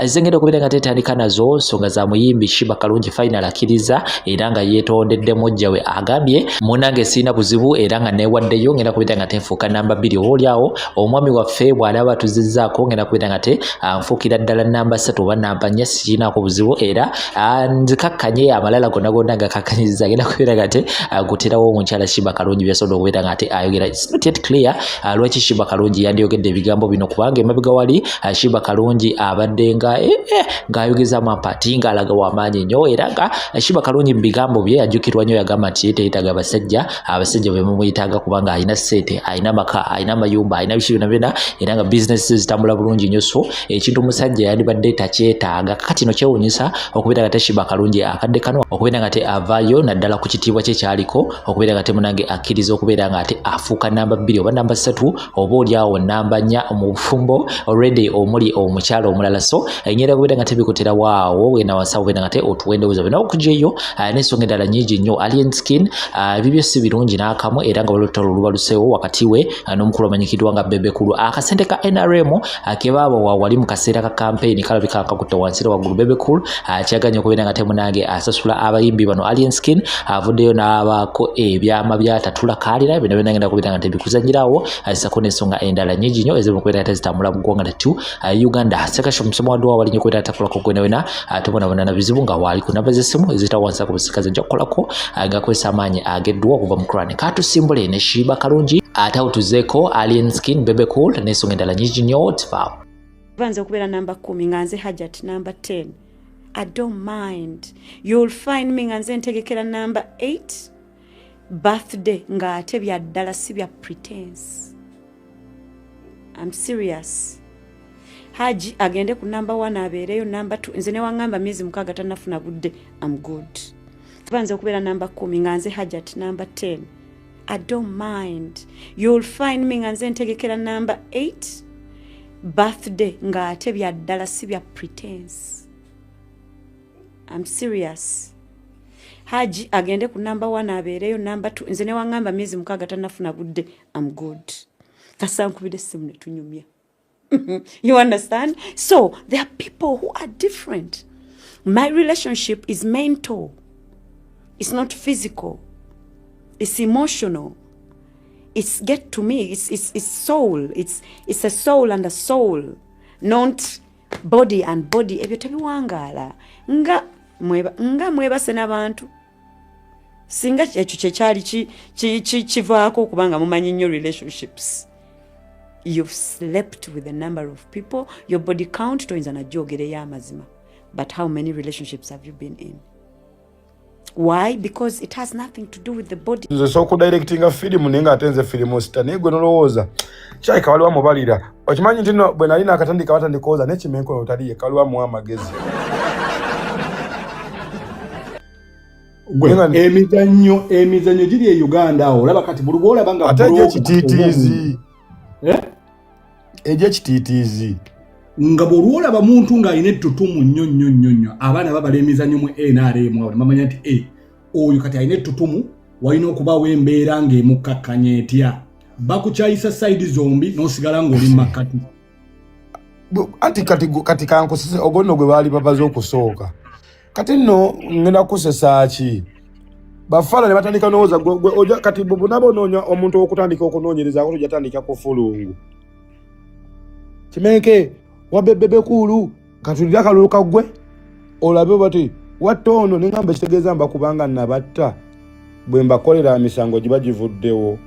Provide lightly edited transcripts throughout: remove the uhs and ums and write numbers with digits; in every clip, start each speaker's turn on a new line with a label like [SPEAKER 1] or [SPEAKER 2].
[SPEAKER 1] zengedde okubeera nga tetandika nazo nsonga za muyimbi Shiba Kalungi final akkiriza era nga yeetondedde mujja we agambye munange sina buzibu era nga neewaddeyo ngenda kubeera nga tenfuuka namba 2 obaolyawo omwami waffe bw'alaba tuzizzaako ngenda kubeera nga nfuukira ddala namba 3 oba namba 4 sirinaako buzibu era nzikakkanye amalala gonna gakakkanyiza ngenda kubeera nga guterawo omukyala Shiba Kalungi byasobola okubeera nga ayogera. It's not yet clear lwaki Shiba Kalungi yandiyogedde ebigambo bino kubanga emabega wali Shiba Kalungi abadde ng'ayogeza amampati ng'alaga w'amaanyi nnyo era nga Shiba Kalungi mu bigambo bye ajjukirwa nnyo yagamba nti yeeteyetaaga abasajja be mumuyitaaga kubanga alina ssente, alina maka, alina mayumba, alina biki byonna era nga bizinesi zitambula bulungi nnyo. So ekintu omusajja yandibadde takyetaaga. Kati no kyewuunyisa okubeera nga Shiba Kalungi akadde kano okubeera nga avaayo naddala ku kitiibwa kye kyaliko okubeera nga munange akkiriza okubeera nga afuuka namba 2 oba namba 3 oba olyawo namba 4 mu bufumbo already omuli omukyalo omulala. So nyera kubeera nga bikutera waawo wena wasa okubeera nga otuwendewoza bino okujeyo n'ensonga endala nnyingi nnyo. Alien Skin bibyo si birungi n'akamu era nga olutalo luba luseewo wakati we n'omukulu amanyikiddwa nga Bebe Cool. Akasente ka NRM kebaaba wali mu kaseera ka campaign kalabika kakutta wansi waggulu. Bebe Cool kyaganya okubeera nga munange asasula abayimbi bano Alien Skin avuddeyo n'abaako ebyama byatatula kaalira bino byonna kubeera nga bikuzanyirawo asako n'ensonga endala nnyingi nnyo eziri mu kubeera nga zitambula mu ggwanga lyattu Uganda. Sekasho omusomo wadde wawali nnyo kubeera takolako gwenawena tubonabona na bizibu nga waali ku namba z'essimu eziyita wansi ku busikazi nja kukolako ngakozesa amaanyi ageddwa okuva mu Quran. Katusimbule ne Shiba Kalungi ate tuzeeko Alien Skin, Bebe Cool n'ensonga endala nnyingi nnyo tifaawo.
[SPEAKER 2] Banze okubeera namba 10 nga nze Hajat namba 10. I don't mind. You'll find me nga nze ntegekera namba 8. Birthday nga ate bya ddala si bya pretense. I'm serious. Haji agende ku namba 1 abeereyo namba 2 nze ne wangamba miezi 6 tannafuna budde. I'm good. Banze okubeera namba 10 nga nze Hajat namba 10. I don't mind. You'll find me nga nze ntegekera namba 8. Birthday nga ate bya ddala si bya pretense. I'm serious. Haji agende ku namba 1 abeereyo namba 2 nze ne wangamba miezi 6 tannafuna budde. I'm good. Kasankubide simu ne tunyumya. You understand? So there are people who are different. My relationship is mental. It's not physical. It's emotional. It's get to me. It's soul. It's a soul and a soul, not body and body. Ebyo tebiwangala nga mwebase n'abantu singa ekyo kyekyali kivaako kubanga mumanyi nnyo relationships. You've slept with a number of people. Your body count toyinza najjogereyo amazima. But how many relationships have you been in? Why? Because it has nothing to do with the body.
[SPEAKER 3] Nze soko directing a film nenga atenze film sita negwe nolowooza chai kawaliwa mubalira okimanyi ntino bwe nali nakatandika watandikoza nekimenko otaliye kawaliwa mu amagezi emizannyo giri e Uganda awo olaba kati buli bw'olaba nga ate ekititiizi ekititiizi nga bw'olwolaba muntu ng'alina ettutumu nnyo abaana babala emizannyo mu NRM awo bamanya nti oyo kati alina ettutumu walina okubaawo embeera ng'emukkakkanya etya bakukyayisa sayidi zombi n'osigala ng'oli mu makkati anti kati kankosese ogonno gwe baali babaze okusooka kati nno ngenda kusesa ki bafala ne batandika nooza kati bunabonoonya omuntu okutandika okunoonyerezaako tojatandika ku fulungu kimenke Bebe Cool katulira kalulu kagwe olabe bati watono nengamba kitegeeza mba kubanga nabatta bwe mbakolera emisango giba givuddewo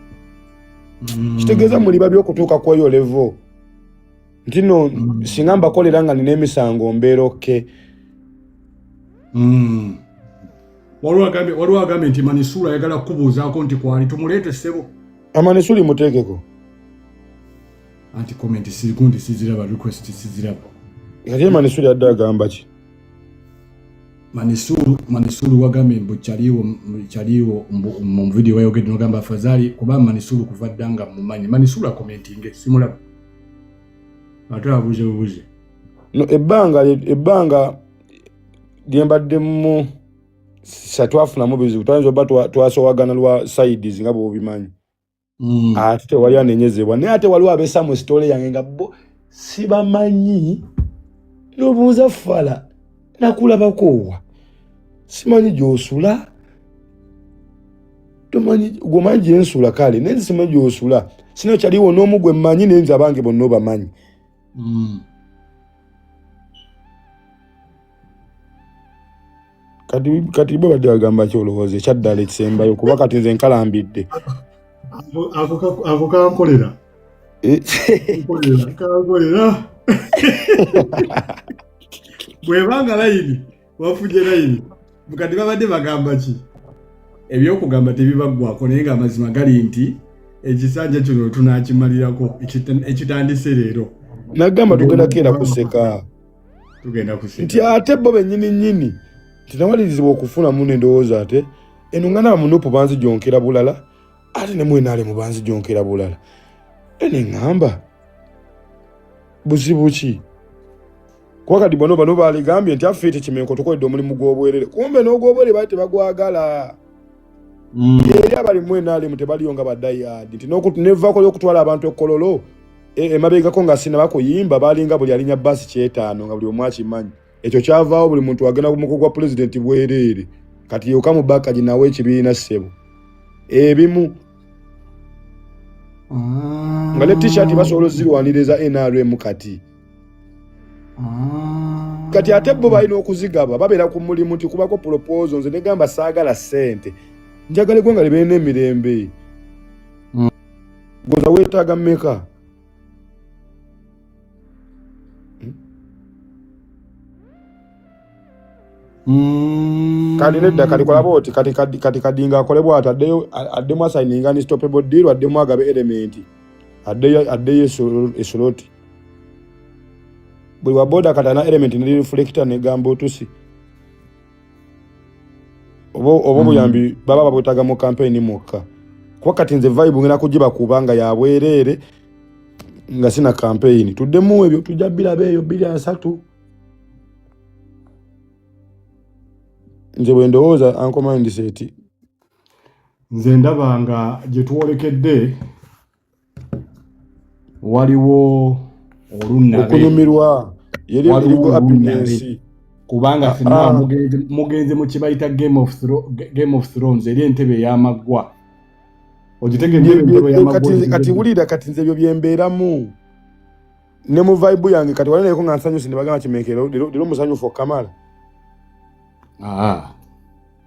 [SPEAKER 3] kitegeeza muli babyo okutuuka kwa yo level ntino singa mbakolera nga nina emisango mbeera oke waliwo agambe nti Manisula ayagala kukubuuzaako nti kwali tumuleete ssebo Manisula muteekeko anti comment sirikundi siziraba request siziraba yali Manisula adda agamba ki Manisula wagambe mbukyaliwo mu video wayogedde n'ogamba afadhali kuba Manisula kuva ddanga mumanyi Manisula commenting simulaba ate abuze no ebbanga lyembaddemu satwafunamu bizibu twayinza oba twasowagana lwa sides nga bw'obimanyi ate tewali anenyezebwa naye ate waliwo abesa mu story yange nga bo sibamanyi
[SPEAKER 4] n'obuuza fala nakulabako wa simanyi gy'osula tomanyi gwomanyi gye nsula kale naye nze simanyi gy'osula sino kyaliwo n'omu gwe mmanyi naye nze abange bonna obamanyi kati bo badde bagamba ki olowooza ekyaddala ekisembayo kuba kati nze nkalambidde
[SPEAKER 3] ako kankolera kankolera bwebanga layini wafuje layini kati babadde bagamba ki ebyokugamba tebibaggwako naye nga amazima gali nti ekisanja kino tunakimalirako ekitandise leero
[SPEAKER 4] nagamba tugenda keera kuseka nti ate bo bennyini tinawalirizibwa okufunamu n'endowooza ate eno nga namunupu banzijonkera bulala ate ne mwenaale mu banzijonkera bulala ene ŋŋamba buzibu ki kuba kati bano baligambye nti affe tekimenko tukoledde omulimu gw'obwerere kumbe n'ogw'obwerere bali tebagwagala eri abali mwenaale tebaliyo nga badayadi nti nevaako ly'okutwala abantu ekkololo emabegako nga sina bakuyimba balinga buli alinya basi 5 nga buli omu akimanyi ekyo kyavaawo buli muntu agenda ku muko gwa pulezidenti bwereere kati yoka mubaka ginawe ekibiina ssebo ebimu nga ne t-shirt basobola ozirwaniriza NRM kati ate bo balina okuzigaba babeera ku mulimu nti kubako proposal nze negamba saagala ssente njagala eggwanga libeere n'emirembe goza weetaaga mmeka kati nedda kati kolaba oti kati kadinga akolebwa ati addemu assigninga ni stoppable deal addemu agabe element addeyo esoloti buli wa boda katana element ne reflector ne gamba otusi obo buyambi baba babutaga mu campaign mukka kwa kati nze vibe ngena kujiba kubanga ya bwerere nga sina campaign tuddemu ebyo tujabira beyo 2 nze bwendowooza ankomandi seti
[SPEAKER 3] nze ndaba nga gye tuwolekedde waliwo olunnabe
[SPEAKER 4] okunyumirwa yeri erigo happiness
[SPEAKER 3] kubanga fina mugenze mu kibayita Game of Thrones eri entebe y'amaggwa
[SPEAKER 4] kati wulira kati nze ebyo byembeeramu ne mu vibe yange kati walineko nga nsanyusi ne bagamba kimenkero lero musanyufu okamala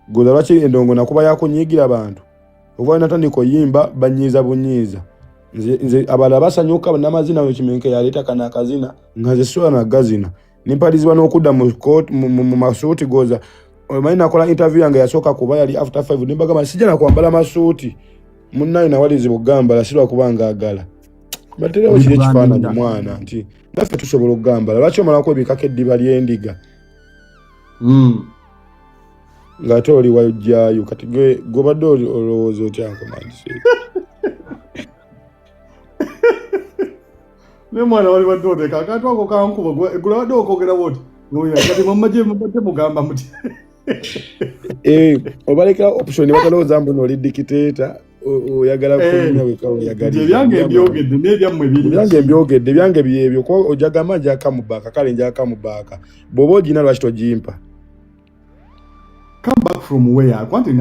[SPEAKER 4] goza lwaki endongo nakuba yakunyigira abantu okuva natandika oyimba banyiiza bunyiiza nze abalala basanyuka n'amazina wekimenke yaleeta kana akazina nga ze sisobola nagazina nimpalizibwa n'okudda mu masuuti goza omanyi nakola interview yange yasooka kuba yali after 5 nimbagamba sijja nakwambala masuuti munnayo nawalizibwa okugambala sirwa kubanga agala baterewo kiri ekifaananyi mwana nti naffe tusobola okugambala lwaki omalako ebikako eddiba ly'endiga ng'ate oli wajjayo kati gobadde olowooza otya nkomandise
[SPEAKER 3] ne mwana wali badde oteka akantu ako kankuba gula badde okogera bwoti kati mumagye mugamba muti
[SPEAKER 4] obalekera option batalowooza mbu n'oli dikiteeta oyagala kunya weka oyagalira
[SPEAKER 3] ebyange ebyogedde n'ebyammwe biri
[SPEAKER 4] ebyange ebyogedde ebyange byebyo ko ojagamba njaka mubaka kale njaka mubaka bw'oba ogina lwaki togimpa
[SPEAKER 3] come back from where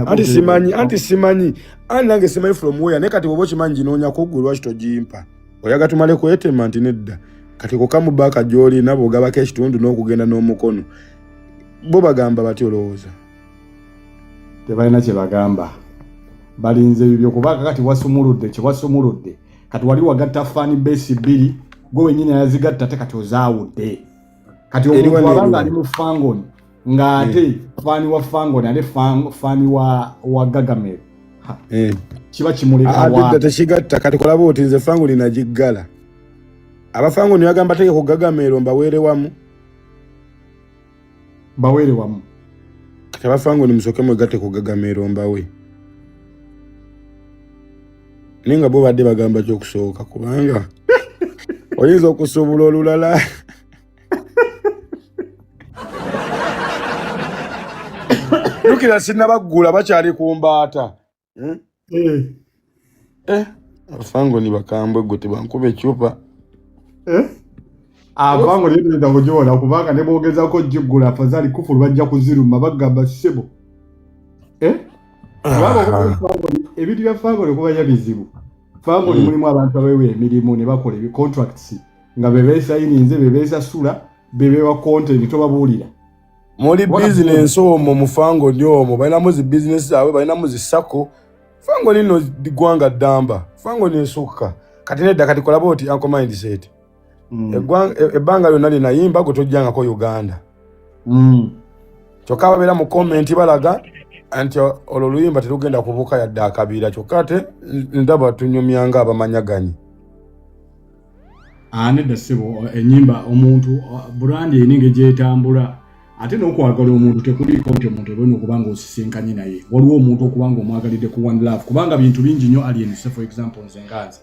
[SPEAKER 4] anti simanyi nange simanyi from where naye kati bw'oba okimanyi ginoonya kuggwe lwaki togimpa oyaga tumale kwetema nti nedda kati kukamubaka gy'oli nabo ogabako ekitundu n'okugenda n'omukono bo bagamba bati olowooza
[SPEAKER 3] tebalina kye bagamba balinze bibyo kubaka kati wasumuludde kati wali wagatta fani base 2 gwe wenyine yazigatta te kati ozaawudde kati omuntu abanga ali mu fangoni ng'ate fani wa fangoni ate fani wa Gagamel kiba kimuleka
[SPEAKER 4] tekigatta kati kolaba oti nze fangoni nagiggala abafangoni bagamba teke ku Gagamel mbaweere wamu kati abafangoni musooke mwegatte ku Gagamel mbawe ninga bo badde bagamba ky'okusooka kubanga oyinza okusobola olulala lukira sinnabaggula bakyali ku mbaata abafangoni bakambwe gwe tebankuba ekyupa
[SPEAKER 3] Avango leta kujola kubanga ne bogeza ko jigula afadhali kufuru bajja kuziruma bagamba sebo. Ebintu bya fango kuba yabizibu. Fango mulimu abantu abewe emirimu ne bakola ebi contracts nga bebesa ininze bebesa sula bebewa content tobabulira.
[SPEAKER 4] Moli business omwo mufango nyomo balina muzi business zawe balina muzi sako fango lino digwanga damba fango nesuka kati nedda kati kola boti anko mindset ebanga lyonna linayimba gotojjanga ko Uganda kyokka babeera mu comment balaga anti olwo luyimba terugenda kubuuka yadde akabiira kyokka ate ndaba tunyumyanga abamanyaganye
[SPEAKER 3] nedda ssebo enyimba omuntu brand eninga gyetambula ate n'okwagala omuntu tekuliko nti omuntu olina okubanga osisinkanye naye waliwo omuntu okubanga omwagalidde ku one love kubanga bintu bingi nnyo aliense for example nze nganze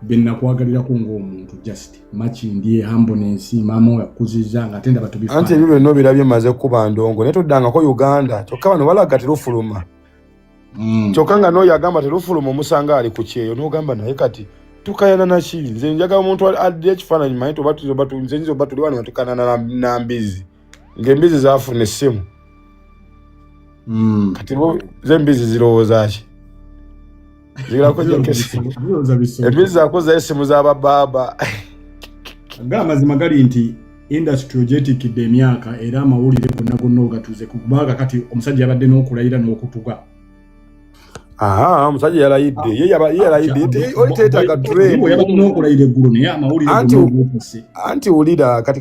[SPEAKER 3] benakwagalirako ng'omuntu just makindi humbleness maama yakuziza nga atenda batubifa
[SPEAKER 4] anti ebyo byonna obirabye maze kuba ndongo naye toddangako Uganda kyokka bano balaga terufuluma kyokka nga n'oyo agamba terufuluma omusanga ali ku kyeyo n'ogamba naye kati tukayana na ki nze njagala omuntu adde ekifaananyi manyi nze nyiza oba tuli wano tukanana na mbizi ng'embizi zaafuna essimu kati ze mbizi zirowooza ki embizi zakoza essimu z'ababaaba
[SPEAKER 3] ng'amazima gali nti industry ogyetikidde emyaka era amawulire gonna gonna ogatuuze kubanga kati omusajja yabadde n'okulayira n'okutuga
[SPEAKER 4] omusajja yalayidde ye yalayidde oyiteetaga trend
[SPEAKER 3] yabadde n'okulayira eggulu naye amawulire
[SPEAKER 4] anti wulira kati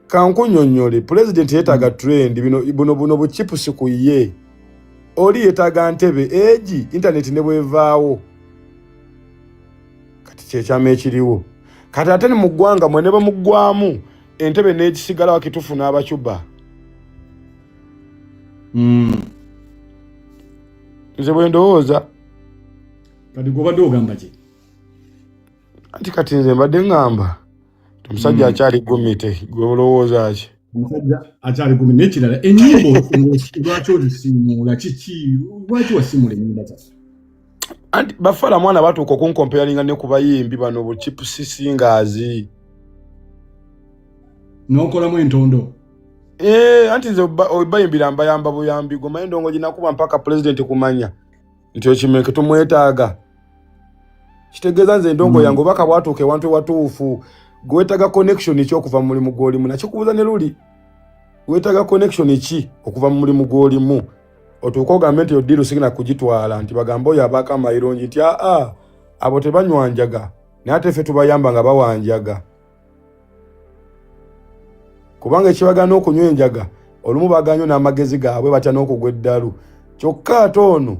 [SPEAKER 4] kankunnyonnyole president yeetaaga trend buno buchipusi ku ye oli yeetaaga ntebe egi internet ne bwevaawo kati kyekyama ekiriwo kati ate ne mu ggwanga mwe ne bamuggwamu entebe n'ekisigala wakitufu n'abacuba nze bwe ndowooza
[SPEAKER 3] kati gobadde ogamba ki
[SPEAKER 4] anti kati nze mbadde ŋŋamba omusajja akyali gumite gwe olowooza ki
[SPEAKER 3] omusajja akyali gumite n'ekirala ennyimba lwaki ozisimuula kiki lwaki wasimula ennyimba zaffe
[SPEAKER 4] anti bafala mwana batuuka okunkompeyalinga ne ku bayimbi bano buchipusi singers
[SPEAKER 3] n'okolamu entondo
[SPEAKER 4] anti nze obayimbira mbayamba buyambi gomaye ndongo ginakuba mpaka president kumanya nti okimeke tumwetaaga kitegeeza nze endongo yange obaka bwatuuka ewantu ewatuufu gwetaaga connection ki okuva mu mulimu gw'olimu nakikubuuza ne luli wetaaga connection ki okuva mu mulimu gw'olimu otuuka ogambe nti oddiru sigenda kugitwala nti bagamba oyo abaako amayirungi nti abo tebanywanjaga naye ate ffe tubayamba nga bawanjaga kubanga ekibagana okunywa enjaga olumu baganywa n'amagezi gaabwe batya n'okugwa eddalu kyokka ate ono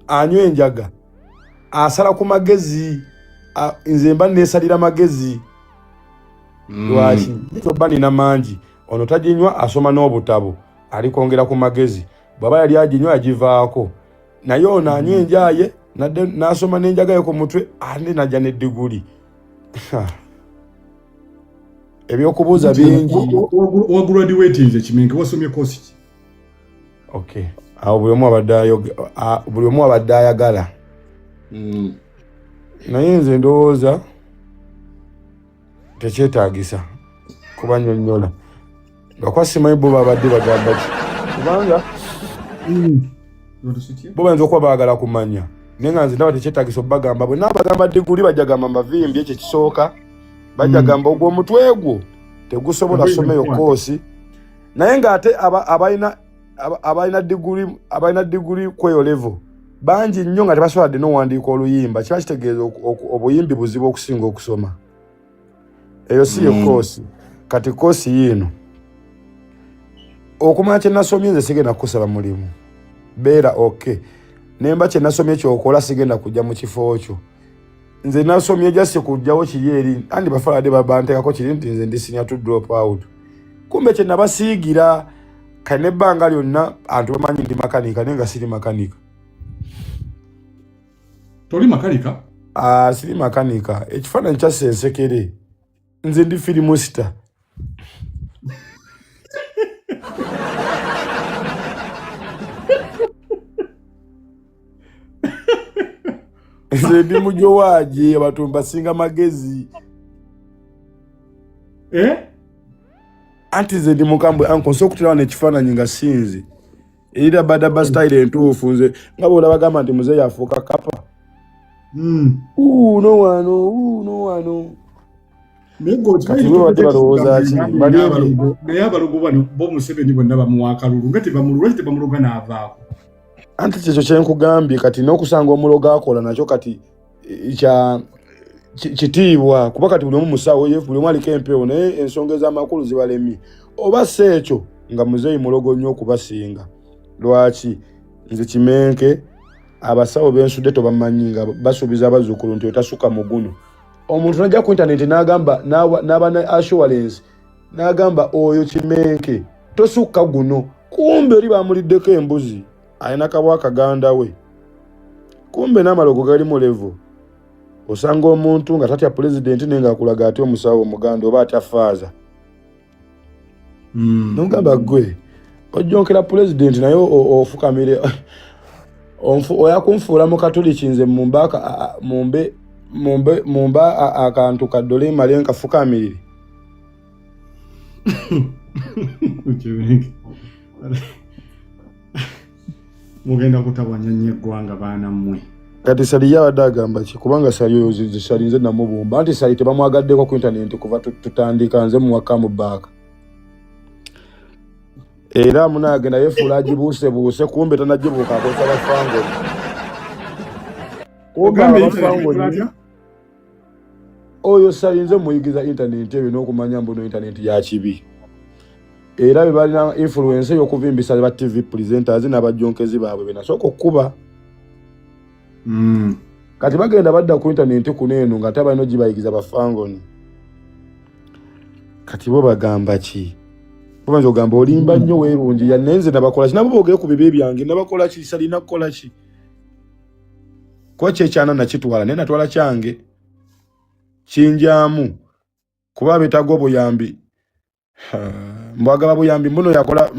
[SPEAKER 4] anywa enjaga asala ku magezi nze mba neesalira magezi lwaki toba nina mangi ono taginywa asoma n'obutabo ali kwongera ku magezi bwaba yali aginywa yagivaako naye ono anywa enjaye n'asoma n'enjaga ye ku mutwe ate najja n'eddiguli ebyokubuuza bingi
[SPEAKER 3] wagraduatinze kimenke wasomye kosi ki
[SPEAKER 4] okay awo buli omu abadde ayagala naye nze ndowooza tekyetaagisa kubanyonnyola nga kwasimanyi bo babadde bagamba ki kubanga bo bayinza okuba baagala kumanya naye nga nze ndaba tekyetaagisa obagamba bwe naabagamba diguli bajja gamba mavimbi ekyo kisooka bajja gamba ogw'omutwe gwo tegusobola someyo koosi naye ng'ate abalina diguli kweyo level bangi nnyo nga tebasoboladde n'owandiika oluyimba kiba kitegeeza obuyimbi buzibu okusinga okusoma eyo si ye koosi kati koosi yiino okumanya kye nasomye nze sigenda kukusaba mulimu beera okay nemba kye nasomye kyokola sigenda kujja mu kifo kyo nze nasomye jasi kujjawo kiri eri andi bafalade babanteekako kiri nti nze ndi senior to drop out kumbe kye nabasiigira kale n'ebbanga lyonna antu bamanyi ndi makanika naye nga siri makanika
[SPEAKER 3] toli makanika
[SPEAKER 4] siri makanika ekifaananyi kya sensekere nze ndi firimusita nze ndi mujo waaje abantu mbasinga magezi Anti ze ndi mukambwe anko sokutira ne kifaananyi nga sinzi. Era badaba style entuufu nze nga bwe olabagamba nti muzeeyi afuuka kapa. No wano.
[SPEAKER 3] Naye abalugu bano bo Museveni bonna bamuwa akalulu nga tebamuluga n'avaako.
[SPEAKER 4] Anti kyekyo kye nkugambye kati n'okusanga omulogo akola nakyo kati kitiibwa kuba kati buli omu musawo ye buli omu aliko empewo naye ensonga ez'amakulu zibalemye. Oba si ekyo nga muzeeyi mulogo nnyo okubasinga. Lwaki nze Kimenke abasawo b'ensudde tobamanyi nga basuubiza abazzukulu nti otasuka mu guno. Omuntu najja ku internet n'agamba n'aba assurance n'agamba oyo Kimenke tosukka guno kumbe oli bamuliddeko embuzi alina kabwa kaganda we kumbe n'amalogo gali mu level. Osanga omuntu nga tatya president nenga akulaga ati omusawo omuganda oba atafaaza. Nogamba gwe ojonkera president naye ofukamire oyakunfuula mu katoliki nze mumba akantu kadole mali nkafukamirire.
[SPEAKER 3] Mugenda kutabanya nnyo eggwanga baana mmwe.
[SPEAKER 4] Kati Sali yabadde agamba ki kubanga Sali oyo Sali nze namubumba anti Sali tebamwagaddeko ku internet kuva tutandika nze mu wakamu baaka. Era munagenda yefuula agibuuse kumbe tanagibuuka akozesa bafango. Kumbe oyo Sali nze muyigiza internet ebyo n'okumanya mbuno internet ya kibi. Era bebalina influence y'okuvimbisa ba TV presenters n'abajonkezi baabwe benasooka okuba. Kati bagenda badda ku internet kuneeno nga tabalina gibayigiza bafangoni. Kati bo bagamba ki? Bobanza ogamba olimba nnyo weerungi ya nenze nabakola ki nabo boogere ku bibi byange nabakola ki Sali nakola ki? Kwa kyana nakitwala naye natwala kyange kinjamu kuba betago buyambi. Mbwagala buyambi mbuno yakola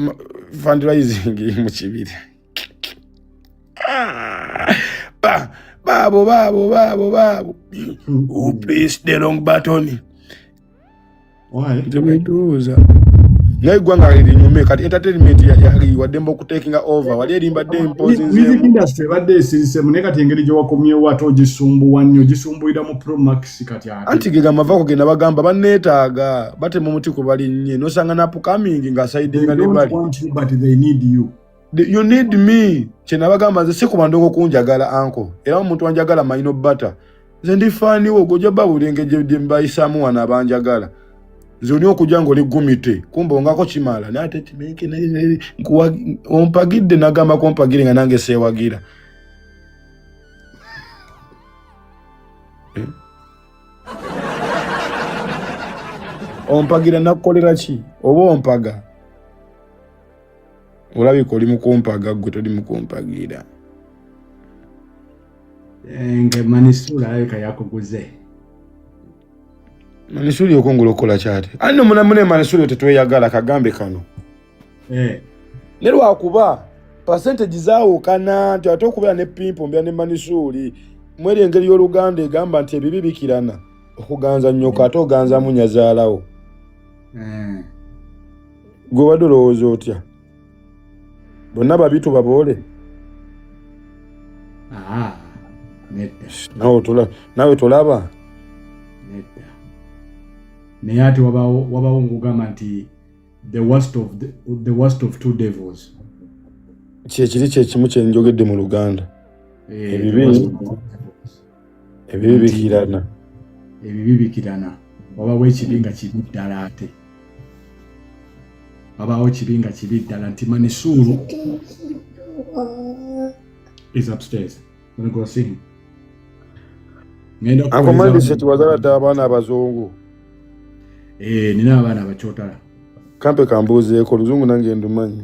[SPEAKER 4] fundraising mu kibiri. Babo. Oh, please the wrong button.
[SPEAKER 3] Why?
[SPEAKER 4] Ndemetuza. Naye gwanga linyume kati entertainment yali wadembo kutekinga over wali elimba dempo zinze.
[SPEAKER 3] Music industry badde sirise muneka tengeri gyo wakomye wato gisumbuwa nnyo gisumbuira mu Pro Max kati ate.
[SPEAKER 4] Anti gega mavako genda bagamba banneetaaga bate mu muti kubali nnye nosanga na upcoming nga side nga ne bali.
[SPEAKER 3] But they need you.
[SPEAKER 4] You need me. Chena bagamba nze si kubandongo kunjagala anko. Era omuntu wanjagala mayino butter. Nze ndi fani wo goja babulenge je mbayisamu wana abanjagala. Zoni okujja ngoli gumite kumbe ngako kimala nate Kimenke ne ompagidde nagamba ko mpagire nga nange sewagira. Ompagira nakolera ki oba ompaga olabika oli mukumpaga gwe toli mukumpagira.
[SPEAKER 3] Nge Manisula ayeka yakuguze.
[SPEAKER 4] Manisuli okongola okola kyate. Ano munamune Manisuli tetweyagala kagambe kano. Lero akuba percentage zaawo kana nti atokubera ne pimpo mbya ne Manisuli mweri engeri y'Oluganda egamba nti ebibibikirana okuganza nnyoka ate oganza munyazaalawo. Gwe wadde olowooza otya? Bonna babitu baboole?
[SPEAKER 3] Nedda.
[SPEAKER 4] Nawe tolaba?
[SPEAKER 3] Nedda. Naye ate wabawo ngugamba nti the worst of two devils.
[SPEAKER 4] Kyekiri kyekimu kye njogedde mu Luganda.
[SPEAKER 3] Ebibibikirana. Wabawo ekibi nga kibi ddala ate. Wabawo kibi nga kibi ddala nti Manisulu is upstairs. I'm going to see him.
[SPEAKER 4] Akomandi seti wazala da abaana abazungu.
[SPEAKER 3] Nina abaana abachotala.
[SPEAKER 4] Kampe kambuzeeko Luzungu nange ndumanyi.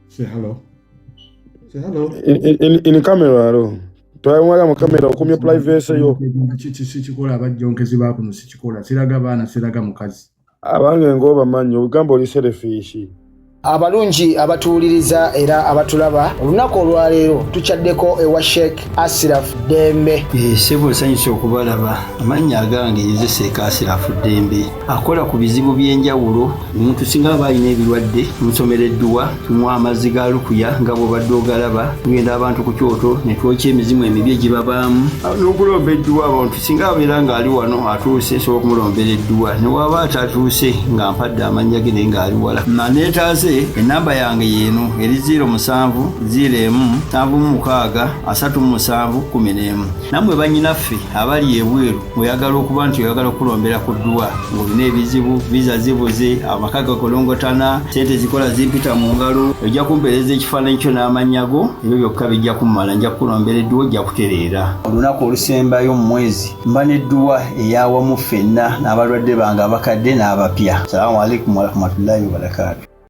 [SPEAKER 3] Say hello. Say hello.
[SPEAKER 4] In camera alo. Twamwaga mu camera okumye privacy yo.
[SPEAKER 3] Sikikola abajjonkezi bakuno sikikola. Siraga baana siraga mukazi.
[SPEAKER 4] Abange ngoba manyo ugamba oli selfish.
[SPEAKER 5] Abalungi abatuuliriza era abatulaba olunaku olwaleero tukyaddeko ewa Sheikh Ashraf Dembe.
[SPEAKER 6] Sebo nsanyusa okubalaba. Amannya agange nze Sheikh Ashraf Dembe. Akola ku bizibu by'enjawulo. Omuntu singa aba alina ebirwadde musomereddwa tumuwa amazzi ga lukuya nga bw'obadde ogalaba. Tugenda abantu ku kyoto ne twokya emizimu emibi egibabaamu. N'okulomba edduwa abantu singa abeera ng'ali wano atuuse sobola okumulombera edduwa. Ne waba atatuuse nga mpadde amannya ge naye ng'ali wala. Neetaase enamba yange yeeno eri 0707363711. Nammwe bannyinaffe abali ebweru oyagala okuba nti oyagala okulombera ku dduwa ng'olina ebizibu viza zibuze amaka gakolongotana sente zikola zimpita mu ngalo ojja kumpeereza ekifaananyi kyo n'amannya go ebyo byokka bijja kummala nja kukulombera edduwa ojja kutereera. Olunaku olusembayo mu mwezi mba n'edduwa eyawamu ffenna n'abalwadde bange abakadde n'abapya. Salaamu alaikum warahmatullahi wabarakatuh.